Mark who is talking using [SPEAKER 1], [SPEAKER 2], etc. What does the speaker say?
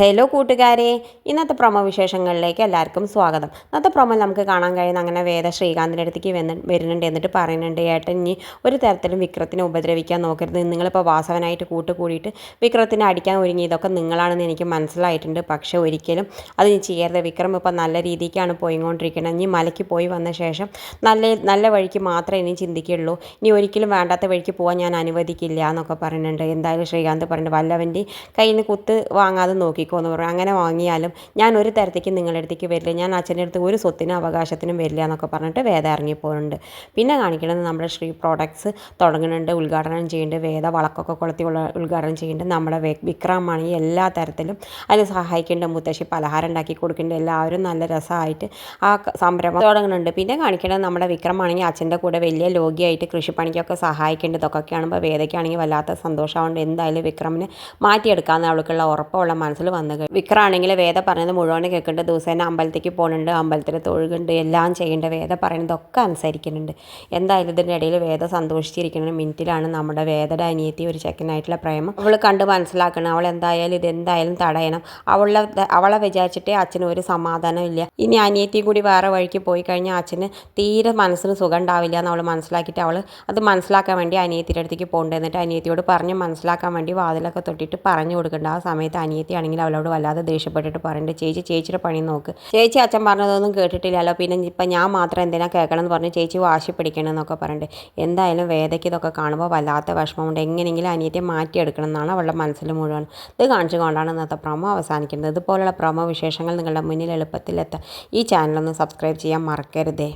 [SPEAKER 1] Hello കൂട്ടുകാരെ, ഇന്നത്തെ promo വിശേഷങ്ങളിലേക്ക് എല്ലാവർക്കും സ്വാഗതം. ഇന്നത്തെ പ്രൊമോ നമുക്ക് കാണാൻ കഴിയുന്ന അങ്ങനെ വേദ ശ്രീകാന്തിൻ്റെ അടുത്തേക്ക് വരുന്നുണ്ട്. എന്നിട്ട് പറയുന്നുണ്ട്, ഏട്ടൻ ഇനി ഒരു തരത്തിലും വിക്രത്തിനെ ഉപദ്രവിക്കാൻ നോക്കരുത്. നിങ്ങളിപ്പോൾ വാസവനായിട്ട് കൂട്ടുകൂടിയിട്ട് വിക്രത്തിനെ അടിക്കാൻ ഒരുങ്ങി, ഇതൊക്കെ നിങ്ങളാണെന്ന് എനിക്ക് മനസ്സിലായിട്ടുണ്ട്. പക്ഷേ ഒരിക്കലും അത് നീ ചെയ്യരുത്. വിക്രം ഇപ്പോൾ നല്ല രീതിക്കാണ് പോയിക്കൊണ്ടിരിക്കുന്നത്. ഇനി മലയ്ക്ക് പോയി വന്ന ശേഷം നല്ല വഴിക്ക് മാത്രമേ ഇനി ചിന്തിക്കുള്ളൂ. ഇനി ഒരിക്കലും വേണ്ടാത്ത വഴിക്ക് പോകാൻ ഞാൻ അനുവദിക്കില്ല എന്നൊക്കെ പറയുന്നുണ്ട്. എന്തായാലും ശ്രീകാന്ത് പറയുന്നുണ്ട്, വല്ലവൻ്റെ കയ്യിൽ നിന്ന് കുത്ത് വാങ്ങാതെ നോക്കി എന്ന് പറയും. അങ്ങനെ വാങ്ങിയാലും ഞാൻ ഒരു തരത്തേക്ക് നിങ്ങളുടെ അടുത്തേക്ക് വരില്ല, ഞാൻ അച്ഛൻ്റെ അടുത്ത് ഒരു സ്വത്തിനും അവകാശത്തിനും വരില്ല എന്നൊക്കെ പറഞ്ഞിട്ട് വേദ ഇറങ്ങിപ്പോകുന്നുണ്ട്. പിന്നെ കാണിക്കുന്നത് നമ്മുടെ ശ്രീ പ്രോഡക്ട്സ് തുടങ്ങുന്നുണ്ട്, ഉദ്ഘാടനം ചെയ്യുന്നുണ്ട്. വേദ വളക്കൊക്കെ കൊളുത്തി ഉദ്ഘാടനം ചെയ്യുന്നുണ്ട്. നമ്മുടെ വിക്രമാണെങ്കിൽ എല്ലാ തരത്തിലും അതിന് സഹായിക്കുന്നുണ്ട്. മുത്തശ്ശി പലഹാരം ഉണ്ടാക്കി കൊടുക്കുന്നുണ്ട്. എല്ലാവരും നല്ല രസമായിട്ട് ആ സംരംഭം തുടങ്ങുന്നുണ്ട്. പിന്നെ കാണിക്കുന്നത് നമ്മുടെ വിക്രമാണെങ്കിൽ അച്ഛൻ്റെ കൂടെ വലിയ ലോകിയായിട്ട് കൃഷിപ്പണിക്കൊക്കെ സഹായിക്കേണ്ടത്. ഇതൊക്കെ കാണുമ്പോൾ വേദയ്ക്കാണെങ്കിൽ വല്ലാത്ത സന്തോഷമാവുണ്ട്. എന്തായാലും വിക്രമിനെ മാറ്റിയെടുക്കാമെന്ന് അവൾക്കുള്ള ഉറപ്പുള്ള മനസ്സിൽ വന്നു. വിക്രമാണെങ്കിൽ വേദ പറഞ്ഞത് മുഴുവൻ കേൾക്കേണ്ട. ദിവസേന അമ്പലത്തേക്ക് പോകുന്നുണ്ട്, അമ്പലത്തിൽ തൊഴുകുന്നുണ്ട്, എല്ലാം ചെയ്യേണ്ട. വേദ പറയുന്നതൊക്കെ അനുസരിക്കുന്നുണ്ട്. എന്തായാലും ഇതിൻ്റെ ഇടയിൽ വേദ സന്തോഷിച്ചിരിക്കുന്ന മിനിറ്റിലാണ് നമ്മുടെ വേദയുടെ അനിയത്തി ഒരു ചെക്കനായിട്ടുള്ള പ്രേമം അവൾ കണ്ട് മനസ്സിലാക്കണം. അവൾ എന്തായാലും ഇതെന്തായാലും തടയണം. അവളെ വിചാരിച്ചിട്ടേ അച്ഛന് ഒരു സമാധാനം ഇല്ല. ഇനി അനിയത്തിയും കൂടി വേറെ വഴിക്ക് പോയി കഴിഞ്ഞാൽ അച്ഛന് തീരെ മനസ്സിന് സുഖം ഉണ്ടാവില്ല എന്ന് അവൾ മനസ്സിലാക്കിയിട്ട് അവൾ അത് മനസ്സിലാക്കാൻ വേണ്ടി അനിയത്തിയുടെ അടുത്തേക്ക് പോകേണ്ടത്. എന്നിട്ട് അനിയത്തിയോട് പറഞ്ഞ് മനസ്സിലാക്കാൻ വേണ്ടി വാതിലൊക്കെ തൊട്ടിട്ട് പറഞ്ഞു കൊടുക്കേണ്ട. ആ സമയത്ത് അനിയത്തി ആണെങ്കിൽ അവളോട് വല്ലാതെ ദേഷ്യപ്പെട്ടിട്ട് പറയുന്നുണ്ട്, ചേച്ചിയുടെ പണി നോക്ക്. ചേച്ചി അച്ഛൻ പറഞ്ഞതൊന്നും കേട്ടിട്ടില്ലല്ലോ, പിന്നെ ഇപ്പം ഞാൻ മാത്രം എന്തിനാ കേൾക്കണം എന്ന് പറഞ്ഞ് ചേച്ചി വാശി പിടിക്കണം എന്നൊക്കെ പറയുന്നുണ്ട്. എന്തായാലും വേദയ്ക്ക് ഇതൊക്കെ കാണുമ്പോൾ വല്ലാത്ത വിഷമമുണ്ട്. എങ്ങനെയെങ്കിലും അനിയത്തിയെ മാറ്റിയെടുക്കണം എന്നാണ് അവളുടെ മനസ്സിൽ മുഴുവൻ. ഇത് കാണിച്ചുകൊണ്ടാണ് ഇന്നത്തെ പ്രൊമോ അവസാനിക്കുന്നത്. ഇതുപോലുള്ള പ്രൊമോ വിശേഷങ്ങൾ നിങ്ങളുടെ മുന്നിൽ എളുപ്പത്തിൽ എത്താൻ ഈ ചാനലൊന്ന് സബ്സ്ക്രൈബ് ചെയ്യാൻ മറക്കരുതേ.